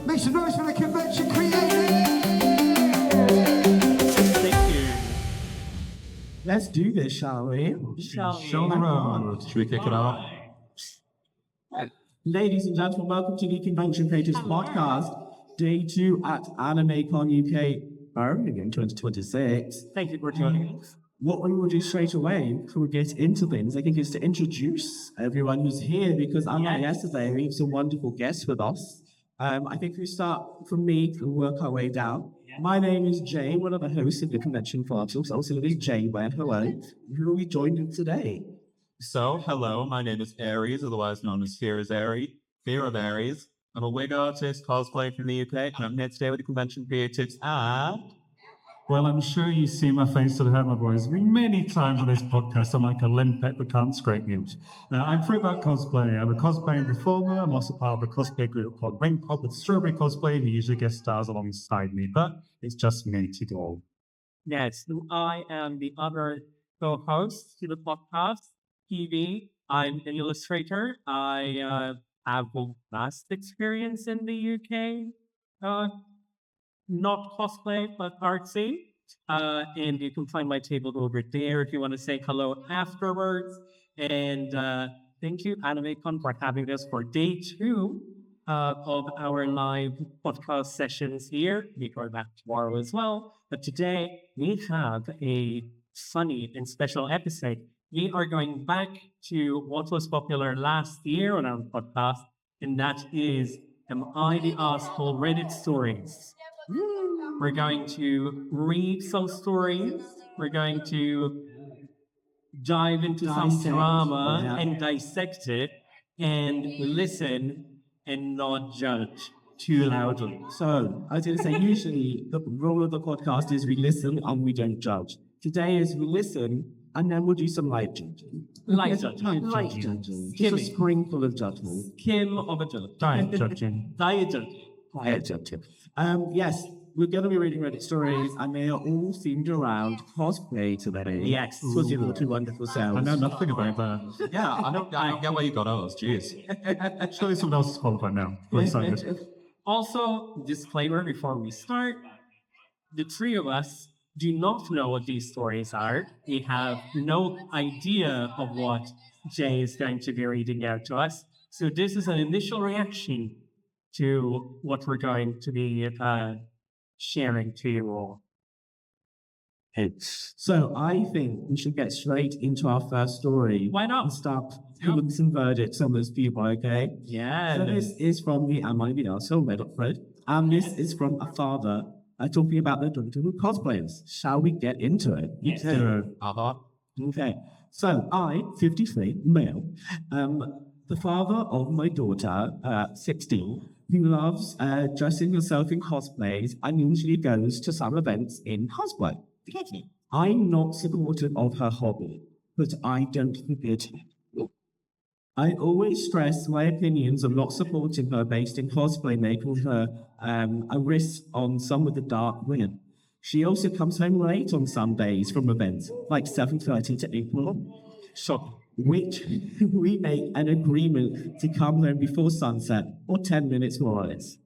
Make some noise for the convention creative. Thank you. Let's do this, shall we? Show the road. Should we kick it off? Ladies and gentlemen, welcome to the Convention Creators Podcast, Day 2 at AnimeCon UK Birmingham 2026. Thank you for joining us. What we will do straight away before we get into things, I think, is to introduce everyone who's here, because unlike yesterday, we have some wonderful guests with us. I think we start from me and work our way down. My name is Jay, one of the hosts of the convention party. Also, it is Jay Ware. Hello. Who are we joined today? So, hello, my name is Aries, otherwise known as Fear of Aries. I'm a wig artist, cosplay from the UK, and I'm here today with the convention creatives and... Well, I'm sure you've seen my face or heard my voice many times on this podcast. I'm like a limpet that can't scrape news. Now, I'm FrootbatCosplay. I'm a cosplaying performer. I'm also part of a cosplay group called Ring Pop with Strawberry Cosplay, who usually guest stars alongside me, but it's just me to go. Yes, I am the other co-host to the podcast, TV. I'm an illustrator. I have a vast experience in the UK. Not cosplay, but artsy. And you can find my table over there if you want to say hello afterwards. And thank you, AnimeCon, for having us for day 2 of our live podcast sessions here. We are back tomorrow as well. But today we have a funny and special episode. We are going back to what was popular last year on our podcast, and that is Am I the Asshole Reddit Stories. We're going to read some stories. We're going to dive into some drama and dissect it and listen and not judge too loudly. So, I was going to say, usually the role of the podcast is we listen and we don't judge. Today is we listen and then we'll do some light judging. Light judging. Light judging. Just a Kimmy. sprinkle of judgment. Kim of a judge. Diet judging. Diet judging. Light judging. Yes, we're going to be reading Reddit stories, and they are all themed around cosplay today. Yes. Because you have two wonderful selves. I know nothing about that. Yeah, I don't get where you got ours. Jeez. Surely someone else is qualified now. We're excited. Also, disclaimer before we start, the three of us do not know what these stories are. We have no idea of what Jay is going to be reading out to us. So this is an initial reaction to what we're going to be sharing to you all. So I think we should get straight into our first story. Why not? And start with some verdicts on this people, okay? Yeah. So this is from the Am I the Asshole Reddit thread, and this is from a father talking about the Dungeon cosplayers. Shall we get into it? Yes. Okay. So I, 53, male, the father of my daughter, 16, who loves dressing herself in cosplays and usually goes to some events in cosplay. I'm not supportive of her hobby, but I don't forbid her. I always stress my opinions of not supporting her based in cosplay, making her a risk on some of the dark women. She also comes home late on some days from events, like 7:30 to 8, so which we make an agreement to come home before sunset or 10 minutes more or less.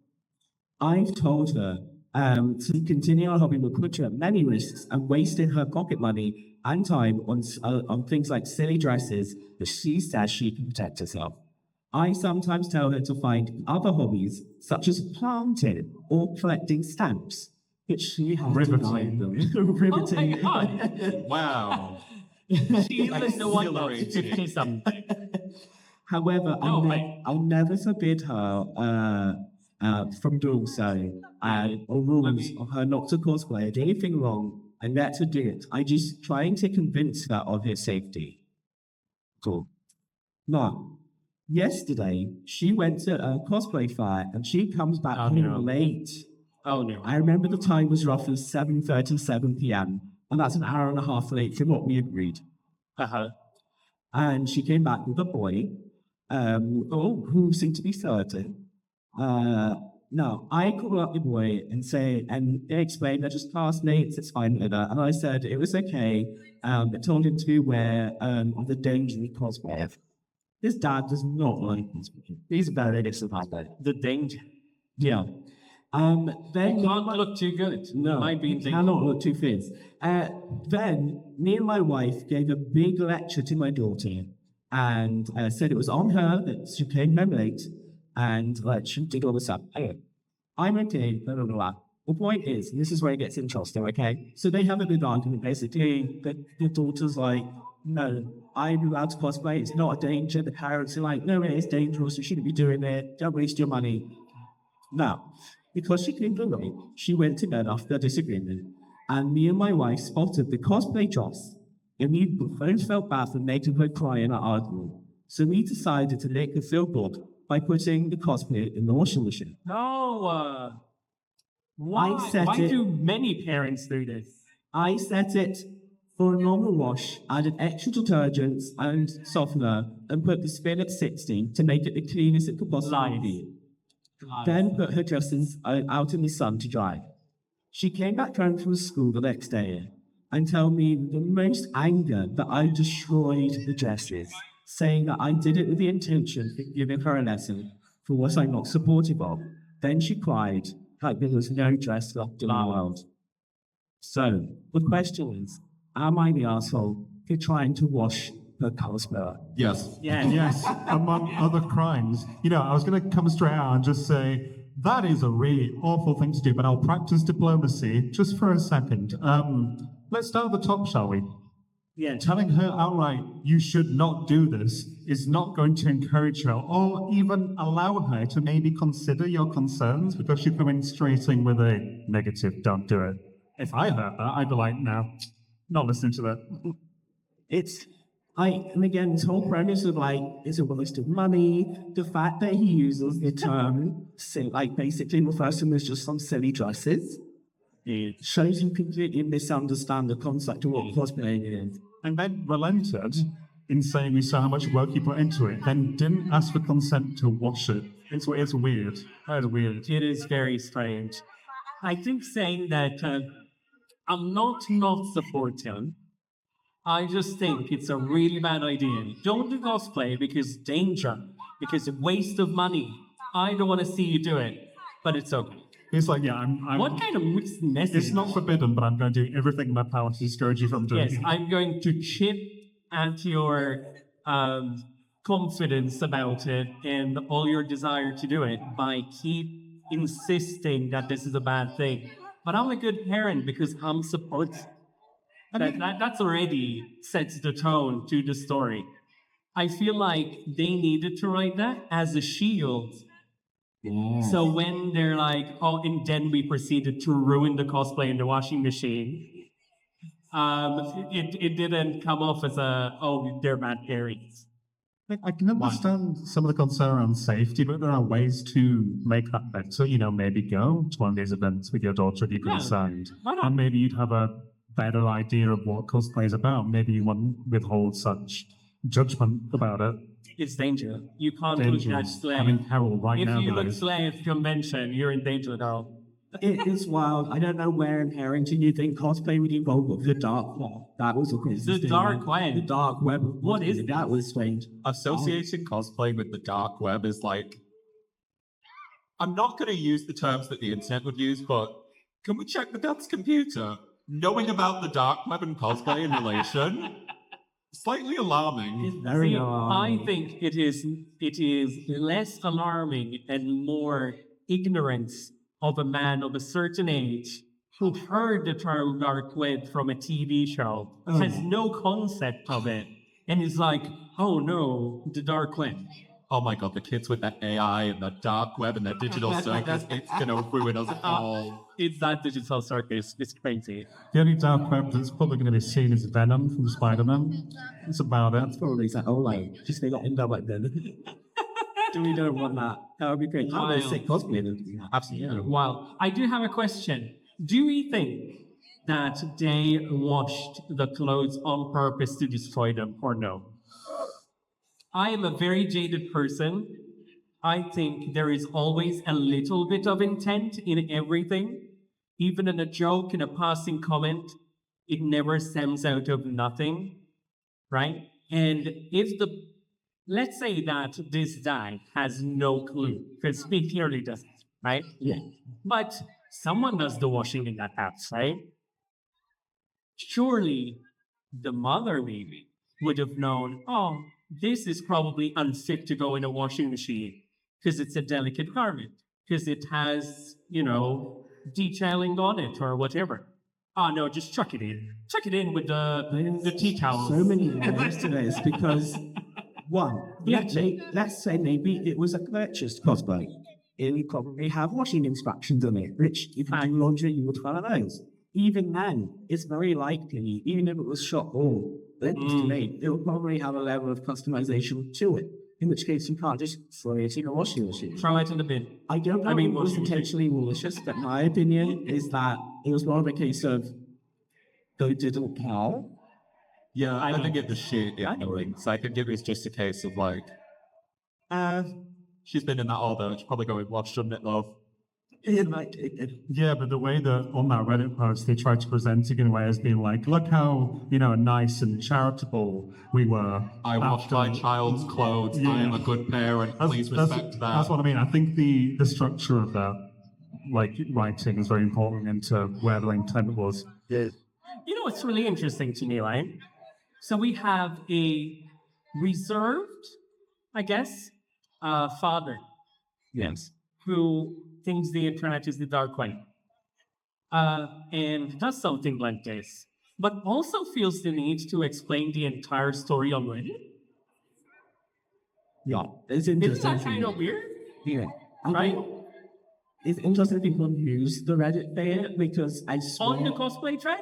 I've told her to continue our hobby will put her at many risks and wasting her pocket money and time on things like silly dresses that she says she can protect herself. I sometimes tell her to find other hobbies, such as planting or collecting stamps, but she has denied them. Riveting. Oh my God. Wow. She was the one that was 50-something. However, I'll never forbid her from doing so, or rules of her not to cosplay, do anything wrong, and let her do it. I'm just trying to convince her of her safety. Cool. Now, yesterday, she went to a cosplay fair, and she comes back home late. Oh, no. I remember the time was roughly 7:37 p.m., and that's an hour and a half late from what we agreed. And she came back with a boy, who seemed to be 30. No, I called up the boy and they explained they're just classmates, it's fine with her. And I said it was okay. I told him to beware of the dangerous cosplay. His dad does not like this. He's very innocent about that. The danger. Yeah. Then You can't look too good. no, Might be you cannot look too thin. Then me and my wife gave a big lecture to my daughter and said it was on her that she came home late and she did all this stuff. Anyway, I'm okay, blah, blah, blah. The point is, this is where it gets interesting, okay? So they have a big argument, basically, that the daughter's like, no, I'm allowed to cosplay, it's not a danger. The parents are like, no, it is dangerous, you shouldn't be doing it, don't waste your money. Now, because she came home late, she went to bed after the disagreement, and me and my wife spotted the cosplay dress, and we both felt bad for making her cry in our argument. So we decided to make her feel good by putting the cosplay in the washing machine. No. Why? set Why it- do many parents do this? I set it for a normal wash, added extra detergent and softener, and put the spin at 60 to make it the cleanest it could possibly Lies. be. Then put her dresses out in the sun to dry. She came back home from school the next day and told me the most anger that I destroyed the dresses, saying that I did it with the intention of giving her a lesson for what I'm not supportive of. Then she cried like there was no dress left in the world. So the question is, am I the asshole for trying to wash her cosplayer? Yes. Yeah. Yes, among other crimes. You know, I was going to come straight out and just say, that is a really awful thing to do, but I'll practice diplomacy just for a second. Let's start at the top, shall we? Yeah. Telling her outright, you should not do this, is not going to encourage her or even allow her to maybe consider your concerns because you're coming straight in with a negative, don't do it. If I heard that, I'd be like, no, not listening to that. And again, this whole premise of like, it's a waste of money, the fact that he uses the term, basically refers to them as just some silly dresses, it shows you completely misunderstand the concept of what cosplaying is. And then relented in saying we saw how much work you put into it, then didn't ask for consent to wash it. It's weird. That is weird. It is very strange. I think saying that I'm not supportive. I just think it's a really bad idea. Don't do cosplay because danger, because waste of money. I don't want to see you do it, but it's okay. It's like, yeah, I'm What kind of mixed message? it's not forbidden, but I'm going to do everything in my power to discourage you from doing Yes, it. I'm going to chip at your confidence about it and all your desire to do it by keep insisting that this is a bad thing. But I'm a good parent because I'm supportive. That's already sets the tone to the story. I feel like they needed to write that as a shield. So when they're like, oh, and then we proceeded to ruin the cosplay in the washing machine, it didn't come off as they're bad Aries. I can understand some of the concern around safety, but there are ways to make that better. You know, maybe go to one of these events with your daughter if you Yeah. consent. Why not? And maybe you'd have a better idea of what cosplay is about. Maybe you wouldn't withhold such judgment about it. It's danger. You can't look at Dangerous. slay. I'm in peril right If now, you look guys. slay at the convention, you're in danger now. It is wild. I don't know where in Harrington you think cosplay would involve, but the dark web. That was a crazy The thing. dark web? The dark web. What is that? Was strange. Associating cosplay with the dark web is like, I'm not going to use the terms that the internet would use, but can we check the dad's computer? Knowing about the dark web and cosplay in relation, slightly alarming. Very See, alarming. I think it is less alarming and more ignorance of a man of a certain age who heard the term dark web from a TV show, has no concept of it, and is like, oh no, the dark web. Oh my god, the kids with that AI and the dark web and their digital circus, it's going to ruin us all. It's that digital circus. It's crazy. The only dark web that's probably going to be seen is Venom from Spider-Man. That's about it. Probably like, just they got in there like then. Do we don't want that? That would be great. That would be a sick cosplay. Absolutely. Well, I do have a question. Do we think that they washed the clothes on purpose to destroy them or no? I am a very jaded person. I think there is always a little bit of intent in everything. Even in a joke, in a passing comment, it never stems out of nothing, right? And let's say that this guy has no clue, because he clearly doesn't. right? Yeah. But someone does the washing in that house, right? Surely the mother maybe would have known, oh, this is probably unfit to go in a washing machine because it's a delicate garment, because it has, detailing on it or whatever. Oh no, just chuck it in. Chuck it in with the tea towels. So many layers to this because one, let's say maybe it was a purchased cosplay. It'll probably have washing instructions on it, which if you do laundry, you would follow those. Even then, it's very likely, even if it was shot or made, it will probably have a level of customization to it. In which case, you can't just throw it in a washing machine. Throw it in the bin. I don't know if it was intentionally malicious, but my opinion is that it was more of a case of they didn't care. Yeah, I think it was sheer ignorance. I think it was just a case of like, she's been in that all though. She's probably going to watch, shouldn't it, love? Yeah, but the way that on that Reddit post they tried to present it in a way as being like, look how nice and charitable we were. I washed my child's clothes. I am a good parent. Please respect that. That's what I mean. I think the structure of that, writing, is very important into where the intent was. Yes. You know what's really interesting to me, right? So we have a reserved, I guess, father. Yes. Who thinks the internet is the dark web and does something like this, but also feels the need to explain the entire story on Reddit. Yeah, it's Isn't interesting. that kind of weird? Yeah. Right? It's interesting people use the Reddit bit because I swear... On the cosplay track?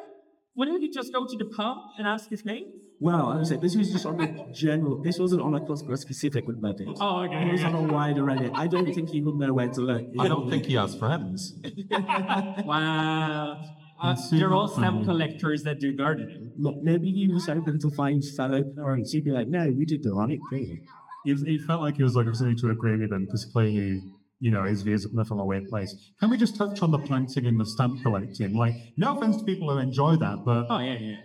Wouldn't he just go to the pub and ask his name? Well, I would say this was just on the general... This wasn't on a cosplay specific with Reddit. Oh, okay. It was on a wider Reddit. I don't think he would know where to look. I don't think he has friends. Wow. They're all stamp collectors that do gardening. Look, maybe he was hoping to find fellow parents. He'd be like, no, we did the right thing. It felt like he was listening to agree with them because clearly, his views are from a weird place. Can we just touch on the planting and the stamp collecting? No offense to people who enjoy that, but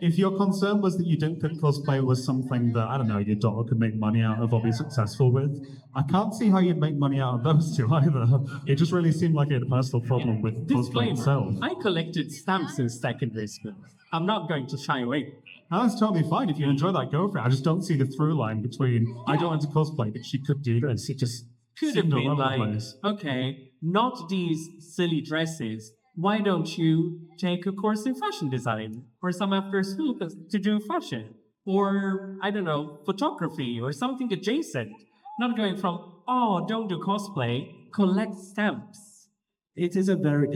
if your concern was that you didn't think cosplay was something that, I don't know, your daughter could make money out of or be successful with, I can't see how you'd make money out of those two either. It just really seemed like a personal problem with cosplay itself. I collected stamps in secondary school. I'm not going to shy away. No, that's totally fine. If you enjoy that, go for it. I just don't see the through line between, I don't want to cosplay, but she could do this. It just could have been like, okay, not these silly dresses. Why don't you take a course in fashion design or some after school to do fashion? Or, I don't know, photography or something adjacent. Not going from, oh, don't do cosplay, collect stamps. It's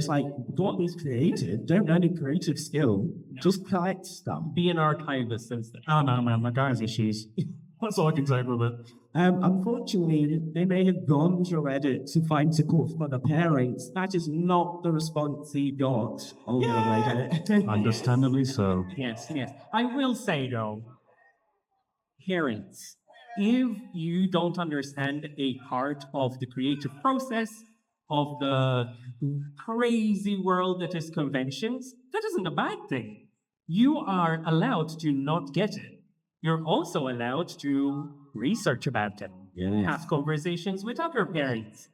like, don't be creative. Don't learn a creative skill. Just collect stuff. Be an archivist instead. Oh no, man, that guy has issues. That's all I can say with it. Unfortunately, they may have gone to Reddit to find support for the parents. That is not the response he got on Reddit. Understandably so. Yes. I will say though, parents, if you don't understand a part of the creative process, of the crazy world that is conventions, that isn't a bad thing. You are allowed to not get it. You're also allowed to research about it. Yes. Have conversations with other parents.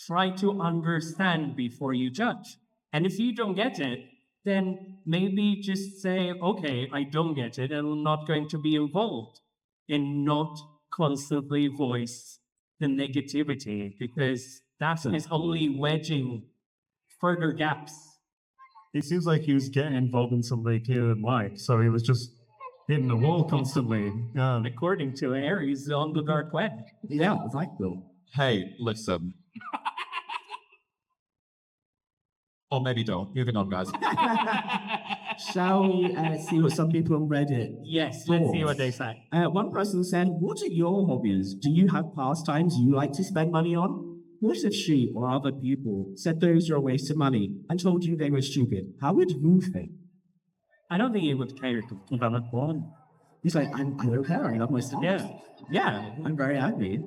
Try to understand before you judge. And if you don't get it, then maybe just say, okay, I don't get it, and I'm not going to be involved. And not constantly voice the negativity, because that is only wedging further gaps. It seems like he was getting involved in something he didn't like, so he was just hitting the wall constantly. According to Aries on the dark web. Yeah, exactly. Hey, listen. Or maybe don't. Moving on, guys. Shall we see what some people on Reddit? Yes, let's see what they say. One person said, what are your hobbies? Do you have pastimes you like to spend money on? What if she or other people said those are a waste of money and told you they were stupid? How would you think? I don't think he would care to develop one. He's like, I don't care. I love my stuff. Yeah, I'm very happy.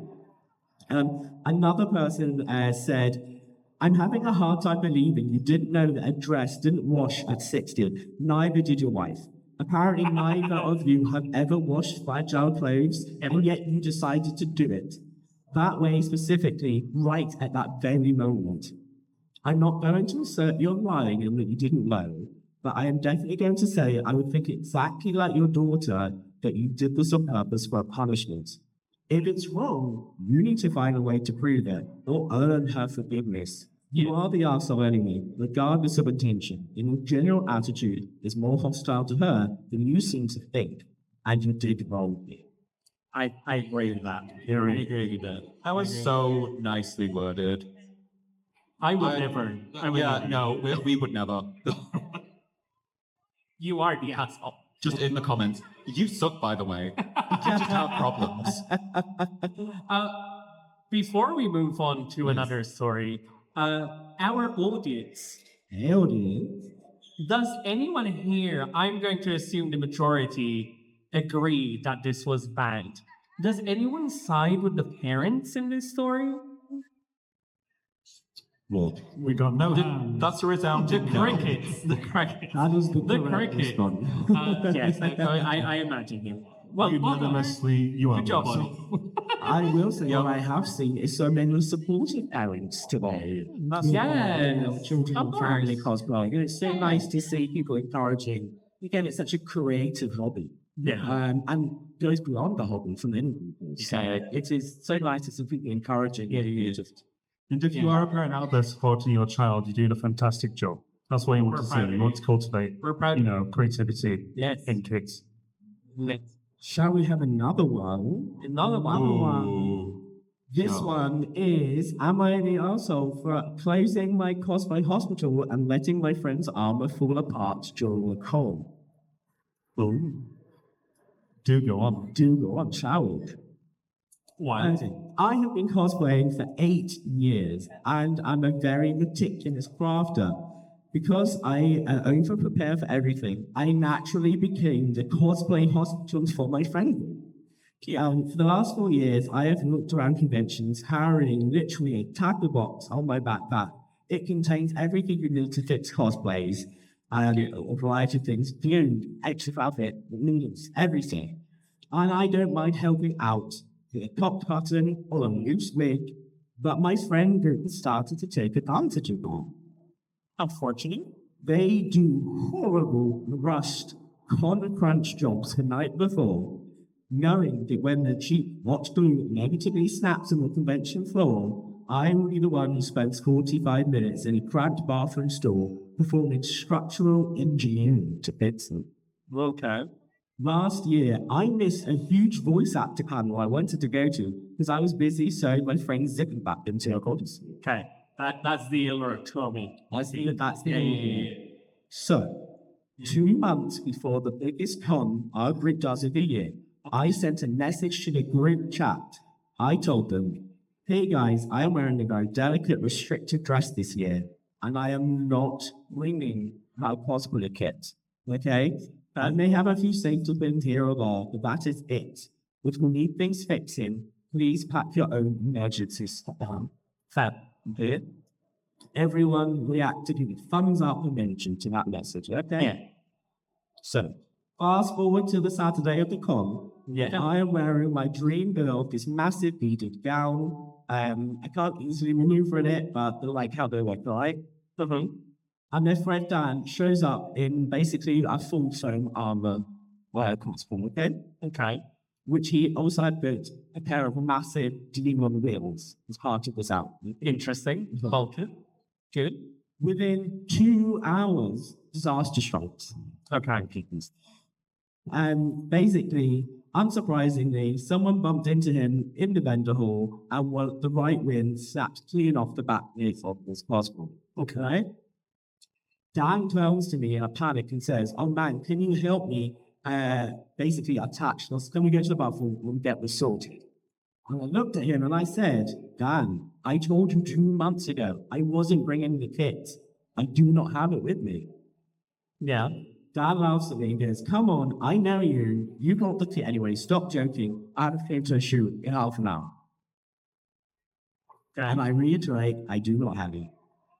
Another person said, I'm having a hard time believing you didn't know that a dress didn't wash at 60. Neither did your wife. Apparently, neither of you have ever washed fragile clothes, and yet you decided to do it. That way, specifically, right at that very moment. I'm not going to assert you're lying and that you didn't know, but I am definitely going to say I would think exactly like your daughter that you did this on purpose for a punishment. If it's wrong, you need to find a way to prove it or earn her forgiveness. You are the arsehole anyway, regardless of intention, and your general attitude is more hostile to her than you seem to think, and you did wrong here. I agree with that. I agree with that. That was so nicely worded. I would never. I would Yeah, never. no, we would never. You are the asshole. Just in the comments. You suck, by the way. You just have problems. Before we move on to another story, our audience, Hell, dear. does anyone here, I'm going to assume the majority, agree that this was bad? Does anyone side with the parents in this story? Well, We got no hands. That's a The resounding no. crickets. The crickets. that is the correct cricket. response. Yes, I imagine him. Well, Unanimously, you are. good job, right. Ollie. I will say what I have seen is so many supportive parents today. Yes, Children of and family course. cosplay. And it's so nice to see people encouraging. Again, it's such a creative hobby. Yeah. And goes beyond the hobby for many people. So it is so nice to see people encouraging. Yeah. Just And if you are a parent out there supporting your child, you're doing a fantastic job. That's what you want We're to proud see. of You you. want to cultivate, We're proud. creativity Yes. in kids. shall we have another one? Another one. Ooh. This Sure. one is, am I the arsehole for closing my cosplay hospital and letting my friend's armor fall apart during a con? Ooh. Do go on. Do go on, shall we? One. I have been cosplaying for 8 years, and I'm a very meticulous crafter. Because I over prepare for everything, I naturally became the cosplay hospital for my friend. For the last 4 years, I have looked around conventions carrying literally a tackle box on my backpack. It contains everything you need to fix cosplays, and a variety of things, food, extra outfit, noodles, everything. And I don't mind helping out with a top button or a loose wig, but my friend group started to take advantage of me. Unfortunately. They do horrible, rushed, con crunch jobs the night before, knowing that when the cheap watch glue inevitably snaps on the convention floor, I will be the one who spends 45 minutes in a cramped bathroom stall performing structural engineering to fix them. Okay. Last year, I missed a huge voice actor panel I wanted to go to because I was busy sewing my friend's zipper back into a bodice. Okay. That's the alert to me. That's the Yeah. So, 2 months before the biggest con our group does of the year, I sent a message to the group chat. I told them, hey guys, I am wearing a very delicate restricted dress this year, and I am not bringing my cosplay kit. Okay? I may have a few safety pins here or there, but that is it. If you need things fixing, please pack your own emergency stuff. Fab. Okay? Everyone reacted with thumbs up and mention to that message. Okay? Yeah. So, fast forward to the Saturday of the con. Yeah. I am wearing my dream girl, this massive beaded gown. I can't easily maneuver in it, but I like how they look like. And their friend Dan shows up in basically a full foam armor costume, okay? Okay. Which he also had built a pair of massive demon wheels as part of this outfit. Interesting. Vulcan. Good. Within 2 hours, disaster strikes. Okay. And basically, unsurprisingly, someone bumped into him in the vendor hall and the right wind snapped clean off the back of his possible. Okay? Dan turns to me in a panic and says, oh man, can you help me basically attach this? Can we go to the bathroom and get this sorted? And I looked at him and I said, Dan, I told you 2 months ago I wasn't bringing the kit. I do not have it with me. Yeah. Dan laughs at me and goes, come on, I know you. You got the kit anyway. Stop joking. I have to shoot in half an hour. And I reiterate, I do not have it.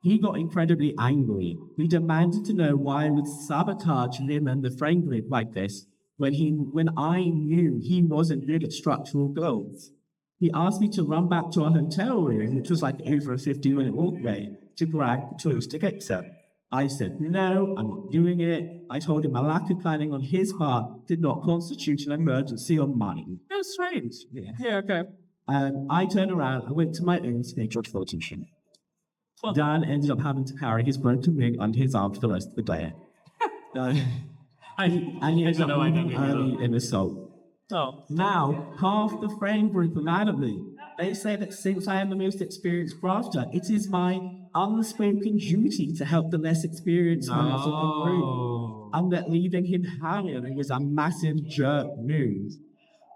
He got incredibly angry. He demanded to know why I would sabotage him and the friend group like this when I knew he wasn't good at structural builds. He asked me to run back to our hotel room, which was like over a 15-minute walk away, to grab the tools to fix it. I said, no, I'm not doing it. I told him my lack of planning on his part did not constitute an emergency on mine. That's strange. Yeah. Yeah, okay. I turned around and went to my own scheduled photo shoot. Well- Dan ended up having to carry his broken wing under his arm for the rest of the day. And he ended up leaving early in the soul. Oh, Now, half the friend group are mad at me. They say that since I am the most experienced crafter, it is my unspoken duty to help the less experienced members of the group. And that leaving him hanging was a massive jerk move.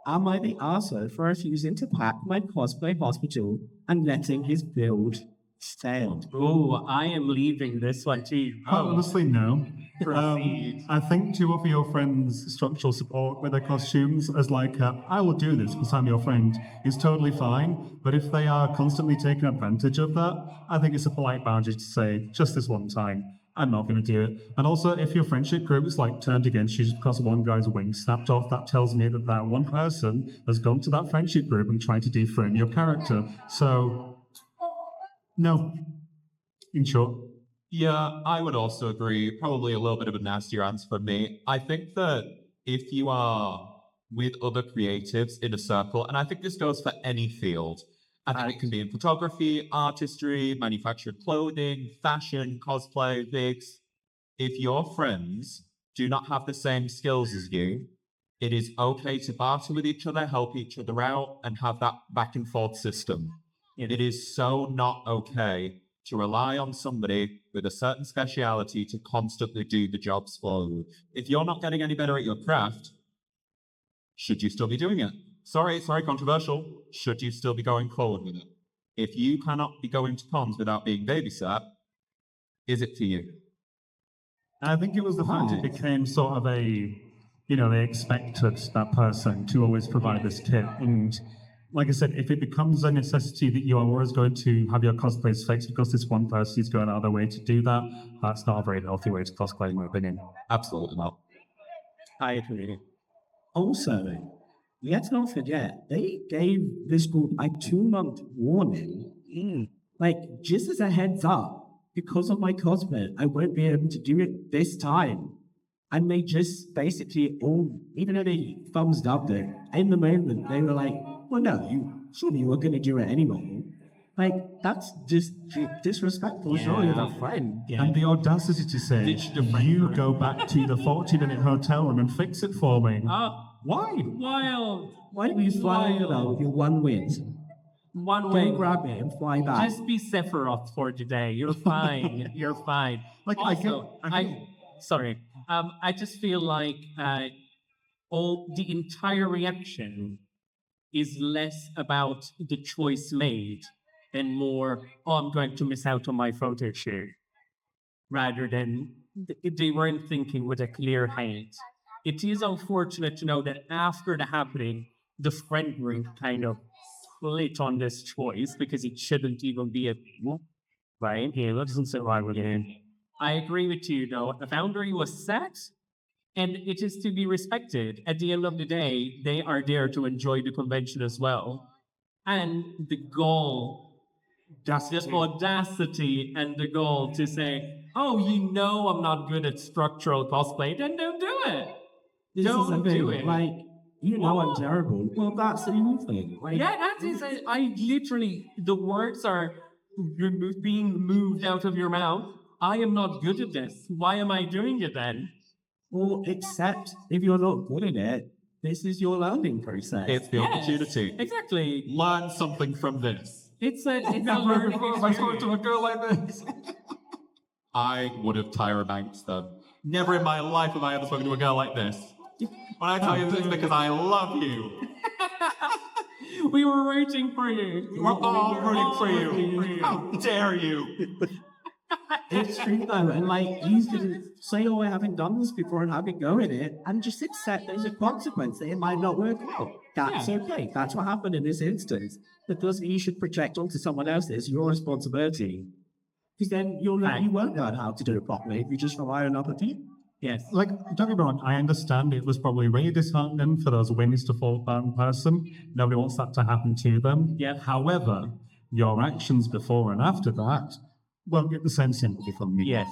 Am I the arsehole for refusing to pack my cosplay hospital and letting his build stand? oh, I am leaving this one to you. Honestly, no. Proceed. I think to offer your friends structural support with their costumes as like, I will do this because I'm your friend, is totally fine. But if they are constantly taking advantage of that, I think it's a polite boundary to say, just this one time, I'm not going to do it. And also, if your friendship group is like turned against you just because one guy's wing snapped off, that tells me that that one person has gone to that friendship group and tried to deframe your character. So, no. In short. Yeah, I would also agree. Probably a little bit of a nastier answer for me. I think that if you are with other creatives in a circle, and I think this goes for any field, and it can be in photography, artistry, manufactured clothing, fashion, cosplay, gigs. If your friends do not have the same skills as you, it is okay to barter with each other, help each other out, and have that back and forth system. It is so not okay to rely on somebody with a certain speciality to constantly do the jobs for you. If you're not getting any better at your craft, should you still be doing it? Sorry, controversial. Should you still be going forward with it? If you cannot be going to cons without being babysat, is it for you? And I think it was the fact it became sort of a, they expected that person to always provide this kit. And like I said, if it becomes a necessity that you are always going to have your cosplays fixed because this one person is going out of their way to do that, that's not a very healthy way to cosplay, in my opinion. Absolutely not. I agree. Also, let's not forget, they gave this group a 2-month warning. Like, just as a heads up, because of my cosplay, I won't be able to do it this time. And they just basically all, even though they thumbs up it, in the moment, they were like, well, no, surely you were going to do it anyway. Like, that's just disrespectful. Surely you're a friend. And the audacity to say, you go back to the 40-minute hotel room and fix it for me. Why? Wild. Why don't you fly over with your one win? One Go way. grab it and fly back. Just be Sephiroth for today. You're fine. You're fine. Like, Also, sorry. I just feel like the entire reaction is less about the choice made and more, I'm going to miss out on my photo shoot, rather than they weren't thinking with a clear head. It is unfortunate to know that after the happening, the friend group kind of split on this choice because it shouldn't even be a thing, right? Yeah, that doesn't sit right with you. I agree with you, though. The boundary was set, and it is to be respected. At the end of the day, they are there to enjoy the convention as well. And the goal, the audacity and the goal to say, oh, I'm not good at structural cosplay, then don't do it. This is a Don't do thing, it. like, I'm terrible. Well, that's the new thing. Like, Yeah, that is it. I literally, the words are being moved out of your mouth. I am not good at this. Why am I doing it then? well, except if you're not good at it, this is your learning process. It's the Yes, opportunity. Exactly. Learn something from this. It's a learning experience. to a girl like this. I would have Tyra Banks them. Never in my life have I ever spoken to a girl like this. When I tell you this, because I love you. We were waiting for you. We're all rooting for you. How dare you? It's true though, and like, you can say, oh, I haven't done this before and have a go at it, and just accept there's a consequence that it might not work out. That's okay. That's what happened in this instance. That doesn't mean you should project onto someone else. It's your responsibility. Because then you won't learn how to do it properly if you just rely on other people. Yes. Like, don't get me wrong, I understand it was probably really disheartening for those wings to fall back in person. Nobody wants that to happen to them. Yeah. However, your actions before and after that won't get the same sympathy from me. Yes.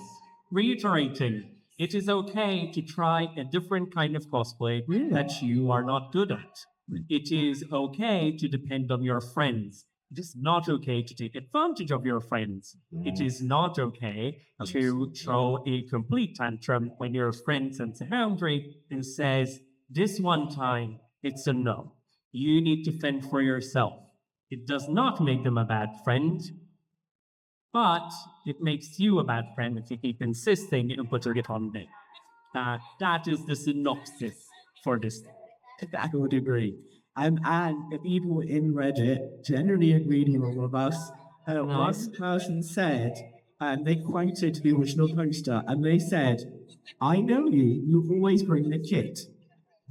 Reiterating, it is okay to try a different kind of cosplay that you are not good at. It is okay to depend on your friends. It is not okay to take advantage of your friends. It is not okay to throw a complete tantrum when your friend sets a boundary and says, this one time, it's a no. You need to fend for yourself. It does not make them a bad friend, but it makes you a bad friend if you keep insisting and put it on them. That is the synopsis for this. I would agree. And the people in Reddit generally agreed with all of us. One person said, and they quoted the original poster, and they said, I know you always bring the kit.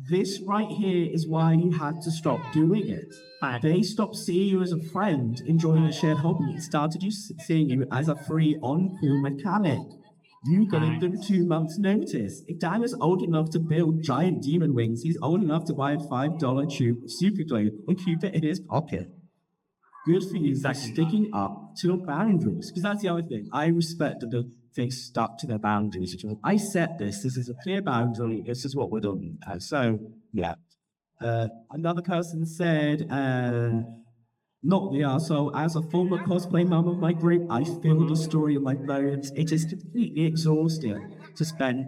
This right here is why you had to stop doing it. They stopped seeing you as a friend, enjoying a shared hobby, and started seeing you as a free on-call mechanic. You gave them 2 months' notice. If Dan is old enough to build giant demon wings, he's old enough to buy a $5 tube of super glue and keep it in his pocket. Good for you for sticking up to your boundaries. Because that's the other thing. I respect that they stuck to their boundaries. I set this is a clear boundary. This is what we're doing. So, yeah. Another person said, not the arsehole. As a former cosplay mum of my group, I feel the story of my bones. It is completely exhausting to spend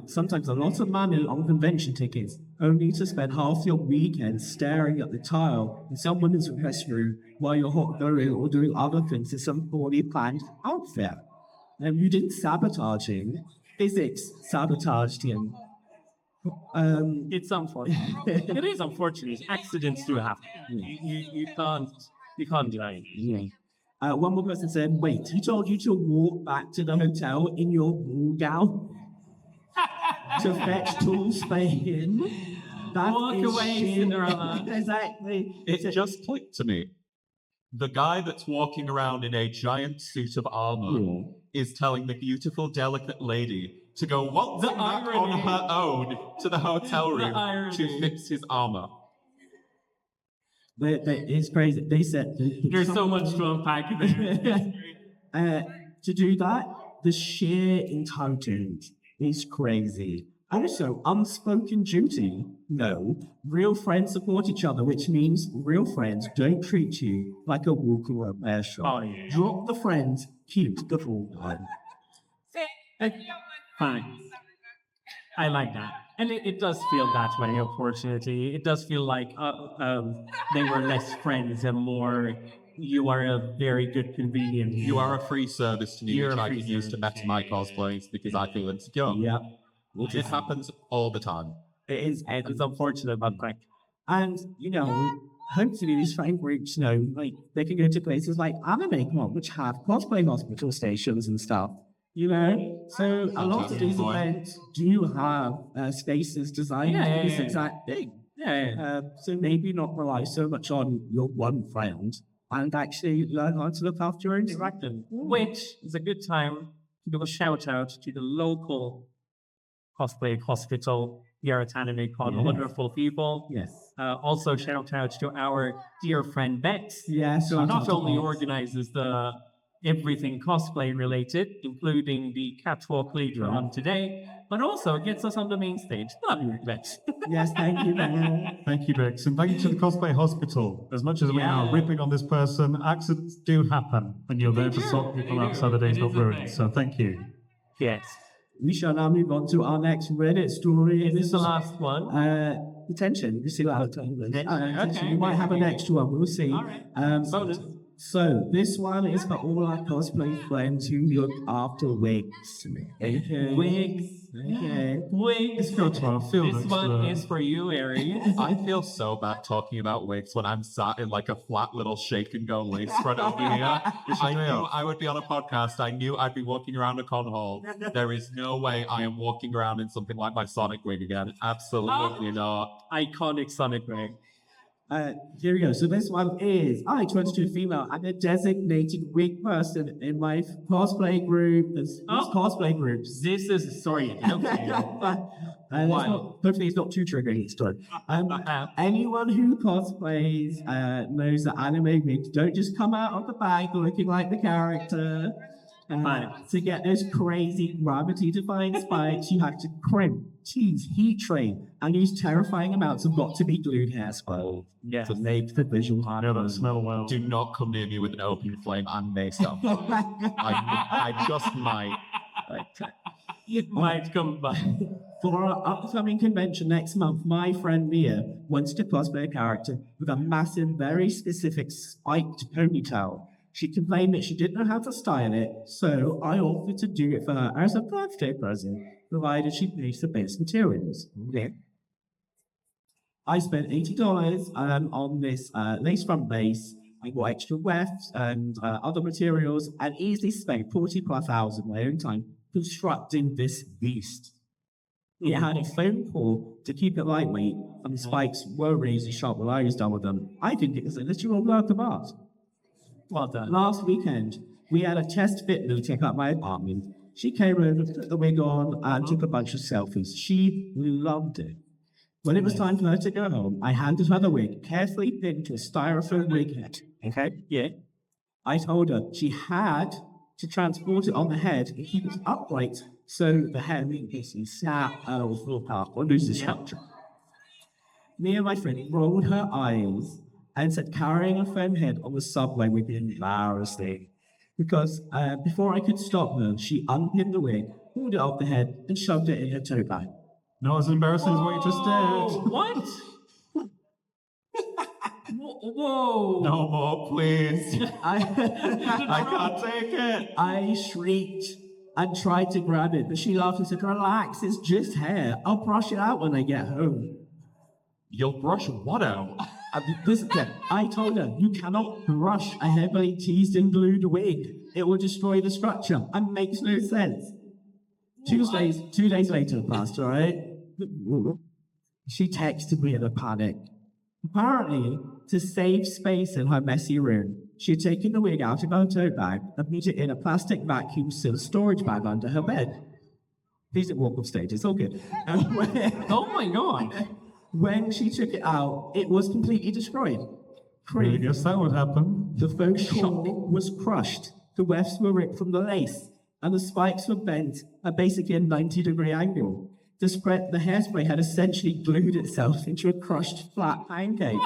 sometimes a lot of money on convention tickets, only to spend half your weekend staring at the tile in someone's restroom while you're hot going or doing other things in some poorly planned outfit. And you didn't sabotage him. Physics sabotaged him. It's unfortunate. It is unfortunate. Accidents do happen. You can't deny it. One more person said, wait, he told you to walk back to the hotel in your ball gown to fetch tools for him? Walk away, shit. Cinderella. Exactly. It just clicked to me. The guy that's walking around in a giant suit of armor is telling the beautiful, delicate lady to go waltzing back on her own to the hotel room to fix his armor. It's crazy. They said There's so much to unpack there. to do that, the sheer entitlement is crazy. Also, unspoken duty. No, real friends support each other, which means real friends don't treat you like a walker or a bear shop. Oh, yeah. Drop the friends, keep the full time. Fine. I like that. And it does feel that way, unfortunately. It does feel like they were less friends and more, you are a very good convenience. You are a free service to me, You're which a I free can use to better my cosplays because I feel insecure. Yeah. This happens all the time. It is unfortunate, but like, And, hopefully these fan groups, they can go to places like AnimeCon, which have cosplay hospital stations and stuff. So a lot of these events do have spaces designed for this exact thing. So maybe not rely so much on your one friend and actually learn how to look after your own interaction. which is a good time to give a shout out to the local cosplay hospital here at AnimeCon. Yeah. Wonderful people. Yes. Also shout out to our dear friend Bex, Yes. who not only organizes the everything cosplay related, including the catwalk later on today, but also gets us on the main stage. Love you, Bex. Yes, thank you, Ben. Thank you, Bex, and thank you to the Cosplay Hospital. As much as we are ripping on this person, accidents do happen, and you're there to sort people out so the day's not ruined. So thank you. Yes. We shall now move on to our next Reddit story. Is this the last one? Detention. You see what Okay. We might have an extra one. We'll see. All right. Bonus. So this one is for all our cosplay friends who look after wigs. Okay. Wigs. Okay. Wigs. Let's go to our field. This one is for you, Aries. I feel so bad talking about wigs when I'm sat in like a flat little shake and go lace front over here. I knew I would be on a podcast. I knew I'd be walking around a con hall. There is no way I am walking around in something like my Sonic wig again. Absolutely not. Iconic Sonic wig. Here we go. So this one is, I, 22 female, I'm a designated wig person in my cosplay group. There's cosplay groups. This is, sorry. Okay. Hopefully it's not too triggering this time. Anyone who cosplays knows that anime wigs don't just come out of the bag looking like the character. To get those crazy gravity-defying spikes, you have to crimp, tease, heat train, and use terrifying amounts of got-to-be glued hairspray to make the visual Yeah, that smell well. Do not come near me with an open flame and make up. I just might. It might come back. For our upcoming convention next month, my friend Mia wants to cosplay a character with a massive, very specific spiked ponytail. She complained that she didn't know how to style it, so I offered to do it for her as a birthday present, provided she pays the base materials. Yeah. I spent $80 on this lace front base. I got extra wefts and other materials, and easily spent 40+ hours of my own time constructing this beast. It had a foam core to keep it lightweight, and the spikes were razor sharp when I was done with them. I think it was a literal work of art. Well done. Last weekend, we had a test fit meeting at my apartment. She came over, put the wig on, and took a bunch of selfies. She loved it. When it was time for her to go home, I handed her the wig, carefully pinned to a styrofoam wig head. Okay? Yeah. I told her she had to transport it on the head and keep it upright so the head basically sat or lose the structure. Me and my friend rolled her eyes and said carrying a foam head on the subway would be embarrassing. Because before I could stop her, she unpinned the wig, pulled it off the head, and shoved it in her tote bag. Not as embarrassing as what you just did. What? Whoa! No more, please. I can't take it. I shrieked and tried to grab it, but she laughed and said, "Relax, it's just hair. I'll brush it out when I get home." You'll brush what out? Listen, I told her, you cannot brush a heavily teased and glued wig. It will destroy the structure and makes no sense. 2 days later passed, all right? She texted me in a panic. Apparently, to save space in her messy room, she had taken the wig out of her tote bag and put it in a plastic vacuum seal storage bag under her bed. Please don't walk upstairs, it's all good. Oh my god! When she took it out, it was completely destroyed. I guess that would happen. The foam core was crushed, the wefts were ripped from the lace, and the spikes were bent at basically a 90-degree angle. The hairspray had essentially glued itself into a crushed flat pancake.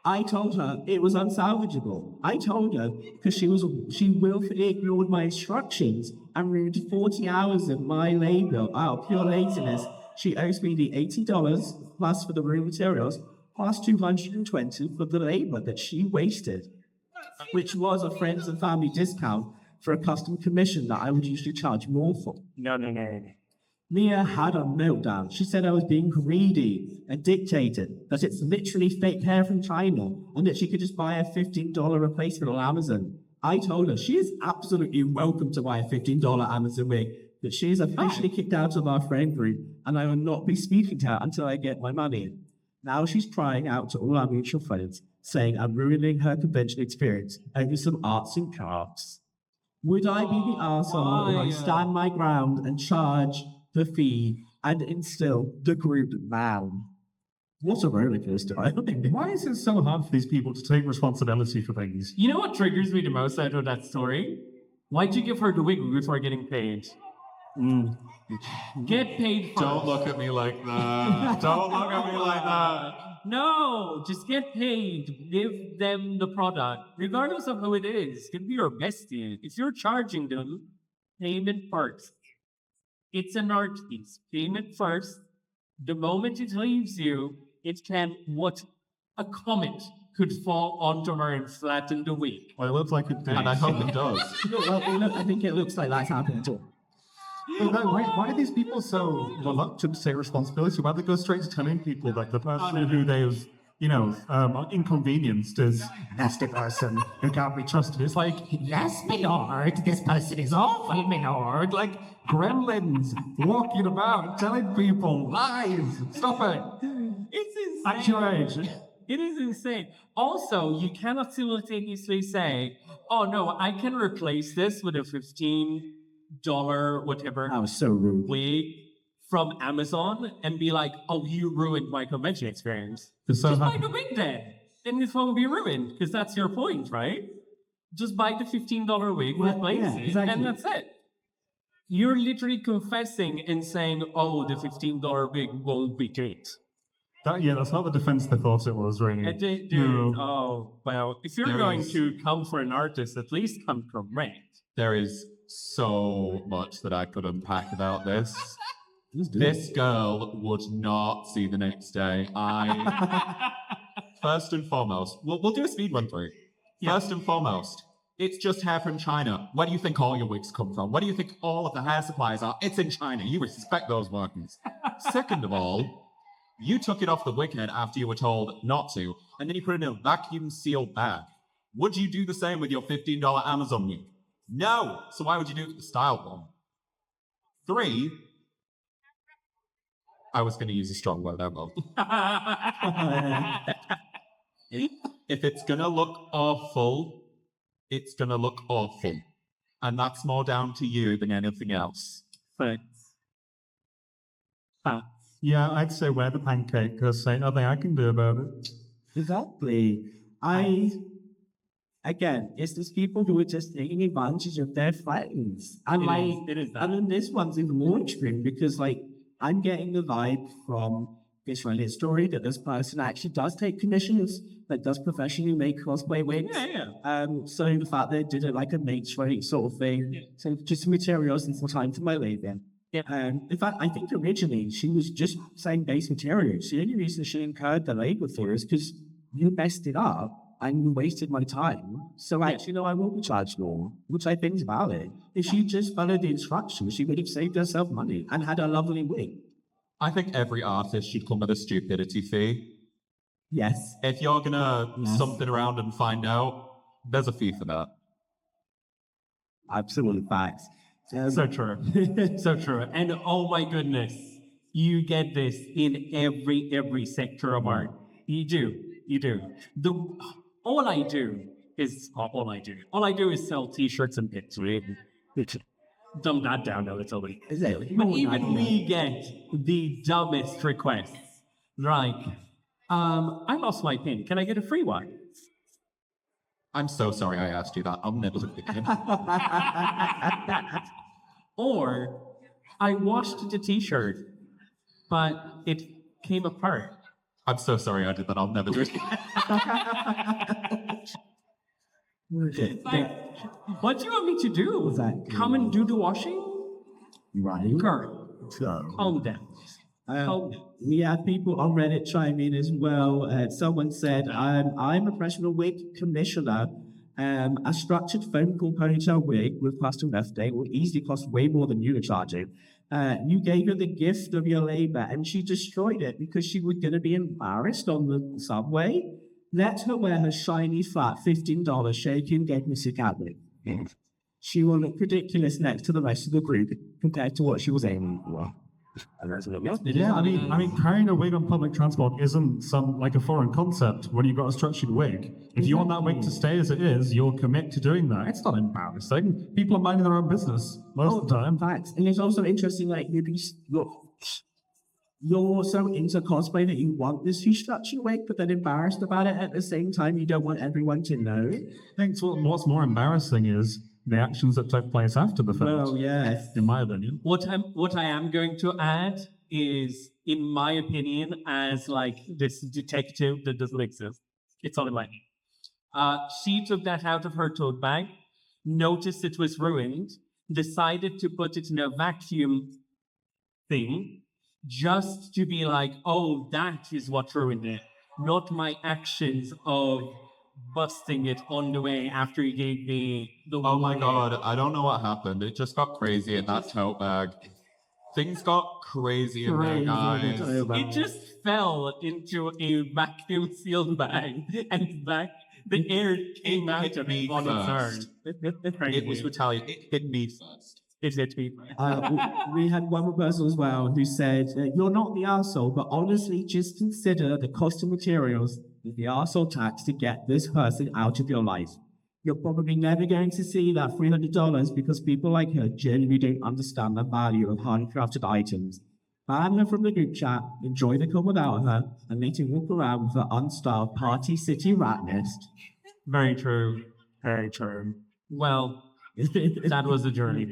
I told her it was unsalvageable. I told her because she willfully ignored my instructions and ruined 40 hours of my labor out of pure laziness. She owes me the $80 plus for the raw materials, plus $220 for the labor that she wasted, which was a friends and family discount for a custom commission that I would usually charge more for. No. Mia had a meltdown. She said I was being greedy and dictated that it's literally fake hair from China and that she could just buy a $15 replacement on Amazon. I told her she is absolutely welcome to buy a $15 Amazon wig, that she is officially kicked out of our friend group and I will not be speaking to her until I get my money. Now she's crying out to all our mutual friends, saying I'm ruining her convention experience over some arts and crafts. Would I be the arsehole if I stand my ground and charge the fee and instill the group down? What a roller coaster. I don't think. Why is it so hard for these people to take responsibility for things? You know what triggers me the most out of that story? Why'd you give her the wig before getting paid? Get paid first. Don't look at me like that. Don't look at me like that. No, just get paid. Give them the product, regardless of who it is. It can be your bestie. If you're charging them, payment first. It's an art piece. Payment first. The moment it leaves you, it can what a comet could fall onto her and flatten the wig. Well, it looks like it did. And I hope it does. I think it looks like that's happening too. Why are these people so reluctant to take responsibility? Why do they go straight to telling people that the person who they've, inconvenienced is a nasty person who can't be trusted? It's like, yes, my lord, this person is awful, my lord. Like gremlins walking about telling people lies. Stop it. It's insane. At your age. It is insane. Also, you cannot simultaneously say, oh no, I can replace this with a $15 whatever That was so rude. wig from Amazon and be like, oh, you ruined my convention experience. It's so Just buy happy. the wig then. Then this won't be ruined, because that's your point, right? Just buy the $15 wig, replace yeah, it, exactly. and that's it. You're literally confessing and saying, "Oh, the $15 wig won't be good." That's not the defense they thought it was, really. And dude, No. oh well, if you're There going is- to come for an artist, at least come correct. There is so much that I could unpack about this. Let's do it. This girl would not see the next day. First and foremost, we'll do a speed run through. Yeah. First and foremost, it's just hair from China. Where do you think all your wigs come from? Where do you think all of the hair supplies are? It's in China. You respect those workers. Second of all, you took it off the wig head after you were told not to, and then you put it in a vacuum sealed bag. Would you do the same with your $15 Amazon wig? No. So why would you do it with the style one? 3, I was going to use a strong word, I won't. If it's going to look awful, it's going to look awful. And that's more down to you than anything else. But Yeah, I'd say wear the pancake because ain't nothing I can do about it. Exactly. Again, it's these people who are just taking advantage of their friends. And it is that. and then this one's even more extreme because I'm getting the vibe from this Reddit story that this person actually does take commissions, that does professionally make cosplay wigs. Yeah. So the fact they did it like a mate's wedding sort of thing, so just some materials and some time to my label. Yeah. In fact, I think originally she was just saying base materials. The only reason she incurred the labor for is because you messed it up and you wasted my time. So actually, no, I won't be charged more, which I think is valid. If she just followed the instructions, she would have saved herself money and had a lovely wig. I think every artist should come with a stupidity fee. Yes. If you're going to Yes. something around and find out, there's a fee for that. Absolute facts. So true. So true. And oh my goodness, you get this in every sector of art. You do. All I do is sell t-shirts and pins, really. Dumb that down a little bit. Exactly. But even we get the dumbest requests. Like, I lost my pin. Can I get a free one? I'm so sorry I asked you that. I'll never look again. Or I washed the t-shirt, but it came apart. I'm so sorry I did that. I'll never do it again. Like, what do you want me to do? Exactly. Come and do the washing? Right. Girl, So, calm down. Calm down. we had people on Reddit chime in as well. Someone said, I'm a professional wig commissioner. A structured phone call ponytail wig with custom left date will easily cost way more than you are charging. You gave her the gift of your labor and she destroyed it because she was going to be embarrassed on the subway. Let her wear her shiny, flat, $15 shaking dignity cabinet. She will look ridiculous next to the rest of the group compared to what she was aiming for. Yeah, I mean, carrying a wig on public transport isn't like a foreign concept when you've got a structured wig. If you want that wig to stay as it is, you'll commit to doing that. It's not embarrassing. People are minding their own business most of the time. Facts. And it's also interesting, you're so into cosplay that you want this structured wig, but then embarrassed about it at the same time. You don't want everyone to know. I think what's more embarrassing is the actions that took place after the fact. Well, yeah. In my opinion. What I am going to add is, in my opinion, as like this detective that doesn't exist, it's all in my name. She took that out of her tote bag, noticed it was ruined, decided to put it in a vacuum thing, just to be like, oh, that is what ruined it, not my actions of busting it on the way after he gave me the Oh my god, I don't know what happened. It just got crazy in that tote bag. Things got crazy in there, guys. It just fell into a vacuum sealed bag, and the air came out of it on its own. It was retaliation. It hit me first. It hit me. We had one more person as well who said, you're not the arsehole, but honestly, just consider the cost of materials and the arsehole tax to get this person out of your life. You're probably never going to see that $300 because people like her genuinely don't understand the value of handcrafted items. Ban her from the group chat, enjoy the come without her, and let her walk around with her unstyled Party City rat nest. Very true. Very true. Well, that was a journey.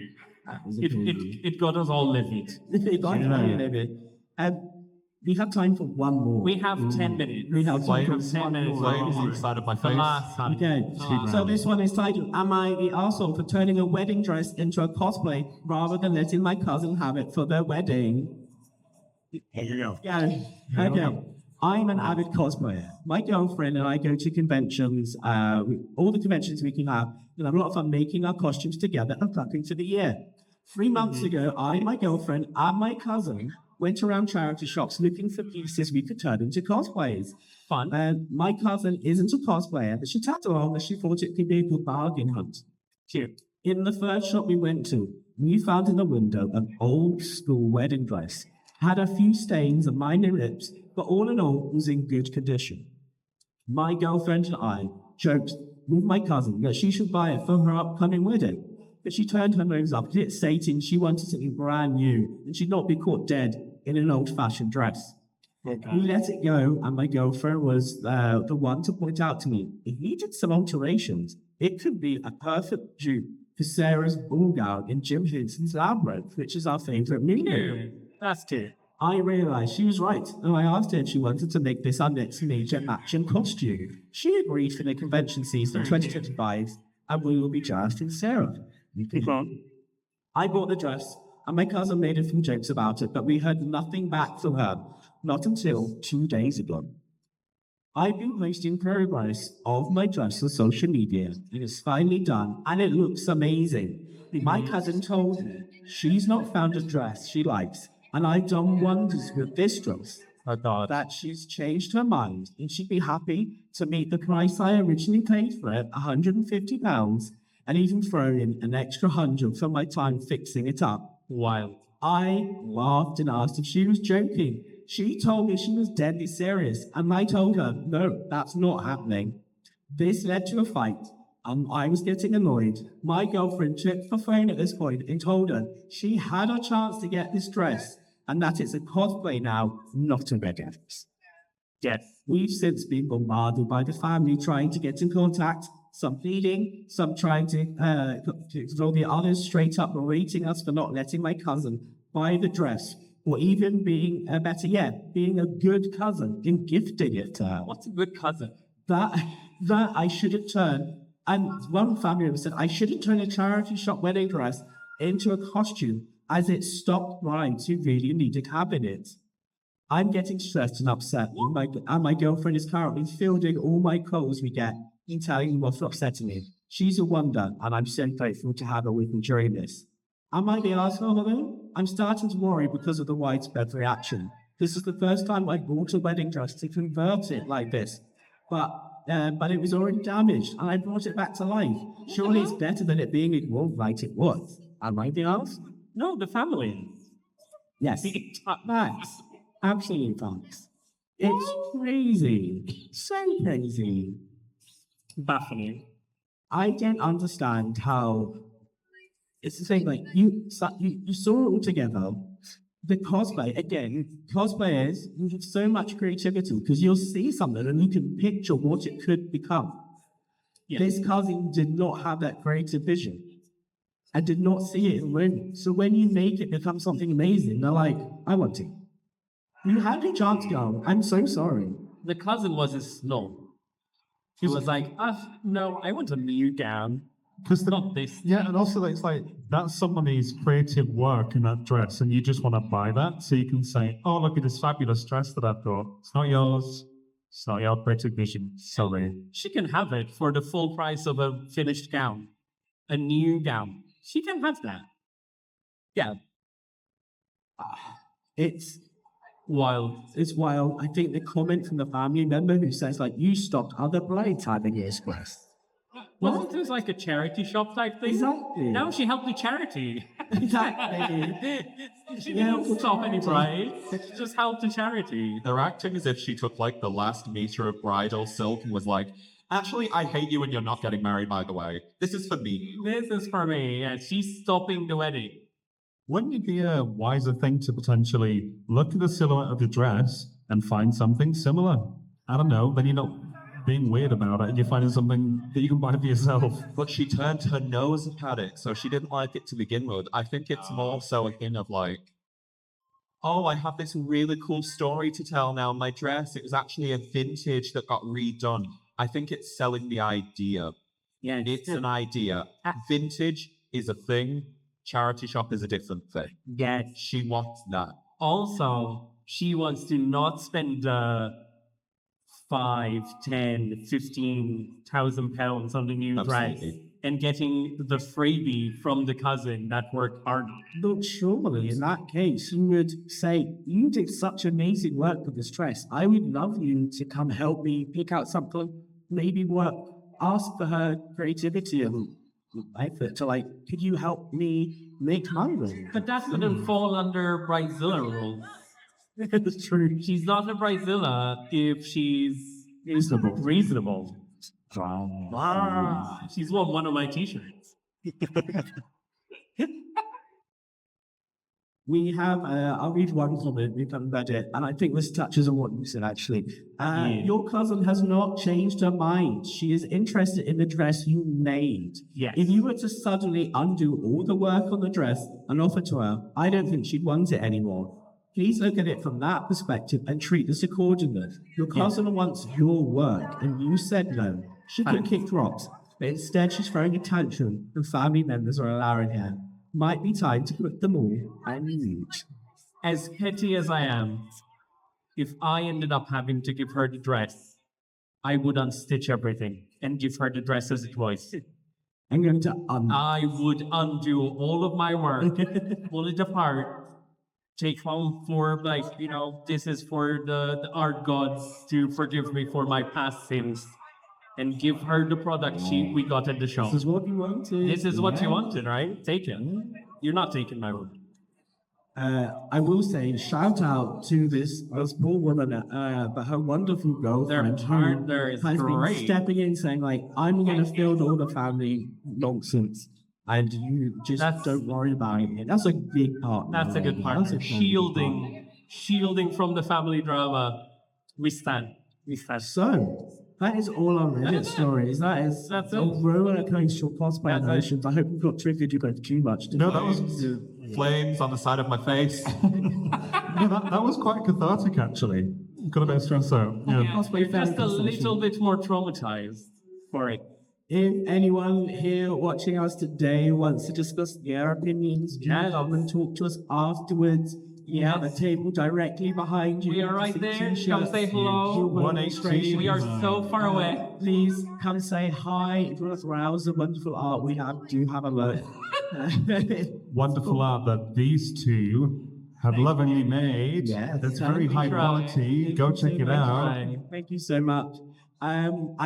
It got us all living. We have time for one more. We have 10 minutes. We have time for 10 minutes. Flames on the side of my The face. last time. Okay, so this one is titled, Am I the arsehole for turning a wedding dress into a cosplay rather than letting my cousin have it for their wedding? Here you go. Yeah, okay. I'm an avid cosplayer. My girlfriend and I go to conventions, all the conventions we can have, and have a lot of fun making our costumes together and plucking to the year. 3 months ago, I, my girlfriend, and my cousin went around charity shops looking for pieces we could turn into cosplays. Fun. My cousin isn't a cosplayer, but she tagged along as she thought it could be a good bargain hunt. Cute. In the first shop we went to, we found in the window an old school wedding dress. Had a few stains and minor rips, but all in all was in good condition. My girlfriend and I joked with my cousin that she should buy it for her upcoming wedding, but she turned her nose up at it, stating she wanted something brand new and she'd not be caught dead in an old-fashioned dress. We let it go, and my girlfriend was the one to point out to me, it needed some alterations. It could be a perfect dupe for Sarah's ball gown in Jim Henson's Labyrinth, which is our favourite movie. That's cute. I realised she was right, and I asked her if she wanted to make this our next major matching costume. She agreed for the convention season 2025, and we will be dressed in Sarah. I bought the dress, and my cousin made a few jokes about it, but we heard nothing back from her, not until 2 days ago. I've been posting progress of my dress on social media. It is finally done, and it looks amazing. My cousin told me she's not found a dress she likes, and I've done wonders with this dress. That she's changed her mind, and she'd be happy to meet the price I originally paid for it, £150, and even throw in an extra 100 for my time fixing it up. Wild. I laughed and asked if she was joking. She told me she was deadly serious, and I told her, no, that's not happening. This led to a fight, and I was getting annoyed. My girlfriend took the phone at this point and told her she had a chance to get this dress, and that it's a cosplay now, not a wedding dress. Yes. We've since been bombarded by the family trying to get in contact, some pleading, some trying to throw the others straight up berating us for not letting my cousin buy the dress, or even being, better yet, being a good cousin and gifting it to her. What's a good cousin? That I shouldn't turn, and one family member said, I shouldn't turn a charity shop wedding dress into a costume as it stopped brides who really needed having it. I'm getting stressed and upset, and my girlfriend is currently fielding all my calls we get and telling me what's upsetting me. She's a wonder, and I'm so grateful to have her with me during this. Am I the asshole though? I'm starting to worry because of the widespread reaction. This is the first time I bought a wedding dress to convert it like this, but it was already damaged, and I brought it back to life. Surely it's better than it being ignored like it was. Am I the ass? No, the family. Yes. Max. Absolutely thanks. It's crazy. So crazy. Baffling. I don't understand how it's the same, like you saw it all together. The cosplay, again, cosplayers, you have so much creativity because you'll see something and you can picture what it could become. Yeah. This cousin did not have that creative vision and did not see it in women. So when you make it become something amazing, they're like, I want to. You had your chance, girl. I'm so sorry. The cousin was a snob. He was like, no, I want a new gown. Because Not this. yeah, and also it's like that's somebody's creative work in that dress, and you just want to buy that, so you can say, "Oh, look at this fabulous dress that I've got. It's not yours. It's not your creative vision. Sorry." She can have it for the full price of a finished gown. A new gown. She can have that. Yeah. It's Wild. It's wild. I think the comment from the family member who says, like, you stopped other brides having this dress. Wasn't this like a charity shop type thing? Exactly. No, she helped the charity. Exactly. She didn't stop any bride. She just helped the charity. They're acting as if she took like the last meter of bridal silk and was like, actually, I hate you and you're not getting married, by the way. This is for me. This is for me. Yeah, she's stopping the wedding. Wouldn't it be a wiser thing to potentially look at the silhouette of the dress and find something similar? I don't know. Then you're not being weird about it and you're finding something that you can buy for yourself. But she turned her nose up at it, so she didn't like it to begin with. I think it's more so a thing of like, oh, I have this really cool story to tell now. My dress, it was actually a vintage that got redone. I think it's selling the idea. Yeah, It's an idea. Vintage is a thing. Charity shop is a different thing. yeah. She wants that. Also, she wants to not spend 5, 10, 15,000 pounds on the new dress Absolutely. and getting the freebie from the cousin that worked hard. Look, surely in that case, you would say, you did such amazing work with this dress. I would love you to come help me pick out something, maybe work, ask for her creativity and effort to like, could you help me make money with it? But that wouldn't fall under Bridezilla rules. It's true. She's not a Bridezilla if she's Reasonable. reasonable. Wow. She's won one of my t-shirts. We have, I'll read one comment, we've done budget, and I think this touches on what you said actually. Your cousin has not changed her mind. She is interested in the dress you made. Yes. If you were to suddenly undo all the work on the dress and offer to her, I don't think she'd want it anymore. Please look at it from that perspective and treat this accordingly. Your cousin wants your work, and you said no. She could kick rocks, but instead she's throwing a tantrum, and family members are allowing her. Might be time to put them all and mute. As petty as I am, if I ended up having to give her the dress, I would unstitch everything and give her the dress as it was. I'm going to I would undo all of my work, pull it apart, take home for like, this is for the art gods to forgive me for my past sins, and give her the product we got at the show. This is what you wanted. This is what you wanted, right? Take it. You're not taking my word. I will say, shout out to this poor woman, but her wonderful girlfriend Their partner is has great. been stepping in saying like, I'm going to field all the family nonsense. And you just don't worry about it. That's a big part. That's a good part. That's a Shielding from the family drama. We stand. So, that is all our Reddit stories. That's it. a roller coaster of cosplay emotions. I hope we got triggered you both too much. No, that was Flames on the side of my face. that was quite cathartic actually. Got a bit of stress out. Yeah. Cosplay fan Just a conversation. little bit more traumatized for it. If anyone here watching us today wants to discuss their opinions, come and talk to us afterwards. We have a table directly behind you. We are right there. T-shirts. Come say hello. 118. We are so far away. Please come say hi. If you want to browse the wonderful art we do have a look. Wonderful art that these two have lovingly made. Yes. It's very high Try. quality. Go check it out. Thank you so much. And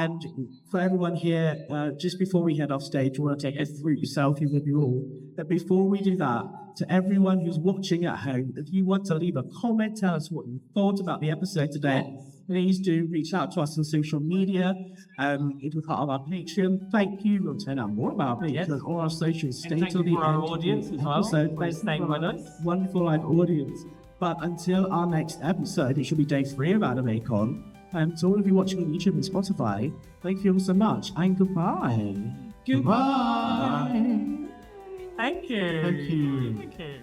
for everyone here, just before we head off stage, we want to take a group selfie with you all. But before we do that, to everyone who's watching at home, if you want to leave a comment, tell us what you thought about the episode today, please do reach out to us on social media. If you're part of our Patreon, thank you. We'll turn out more about it because all our socials stay Thank till you the for our end of audience the as well episode. for staying with us. Wonderful live audience. But until our next episode, it should be day 3 of AnimeCon. To all of you watching on YouTube and Spotify, thank you all so much and goodbye. Goodbye. Thank you. Thank you. Thank you.